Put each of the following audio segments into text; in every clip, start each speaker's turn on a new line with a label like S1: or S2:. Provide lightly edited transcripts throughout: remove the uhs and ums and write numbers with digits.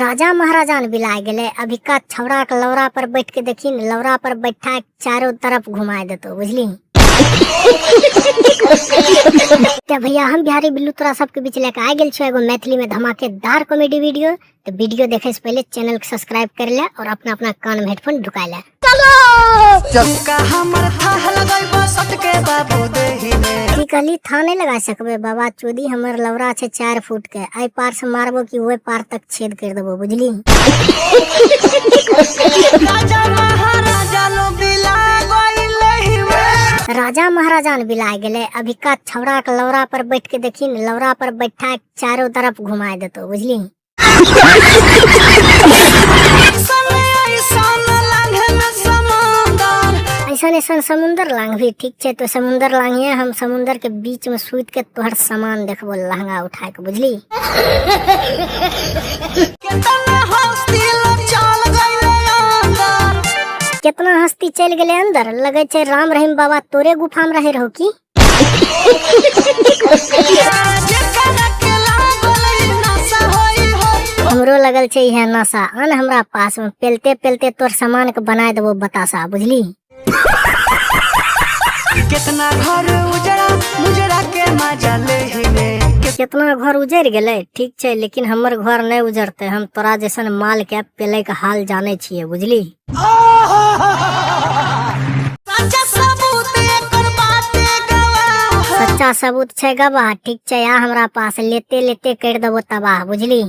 S1: राजा महाराजा ने बिला गेले। अभी का छौड़ा के लौरा पर बैठ के देखी न, लौरा पर बैठा के चारों तरफ घुमा देतो, बुझली। क्या भैया, हम बिहारी बिल्लू तोरा सबके बीच लेके आ गेल छो एगो मैथिली में धमाकेदार कॉमेडी वीडियो। तो वीडियो देखे से पहले चैनल के सब्सक्राइब कर ले और अपना अपना कान में हेडफोन ढुका ले। कहली था नहीं लगा सकबे बाबा चोदी, हमर लवरा छे 4 फुट के, आई पार से मारबो कि वही पार तक छेद कर देबो, बुझली। राजा महाराजा ने बिला गेले। अभी का छौड़ा के लौरा पर बैठ के देखी न, लौरा पर बैठा के चारों तरफ घुमा देतो, बुझली। ऐसा समुंदर लांग भी ठीक छे, तो समुंदर लांघिए, हम समुंदर के बीच में सूत के तोहर सामान देखबो लहंगा उठा के, बुझली। कितना हस्ती चल गए अंदर, लगे छे राम रहीम बाबा तोरे गुफा में रहे रहो की। हमरो लगल छे यह नशा, आन हमरा पास में, पेलते पेलते तोर सामान के बना देबो बतासा, बुझली। कितना घर उजड़ा मुजरा के मजा ले, कितना घर उजड़ गेले ठीक छे, लेकिन हमर घर नहीं उजड़ते, हम तोरा जैसन माल के पेले के हाल जाने छिए, बुझली। सच्चा सबूत छे गवाह, ठीक छे या हमरा पास, लेते लेते कर देबो तबाह, बुझली।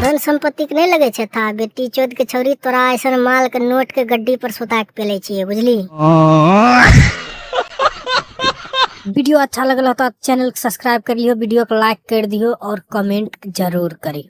S1: धन संपत्ति के नहीं लगे छे था, बेटी चोद के छौरी तोरा ऐसा माल के नोट के गड्डी पर सुता के पेले छिए, बुझली। वीडियो अच्छा लगल तो चैनल को सब्सक्राइब कर लियो, वीडियो को लाइक कर दियो और कमेंट जरूर करियो।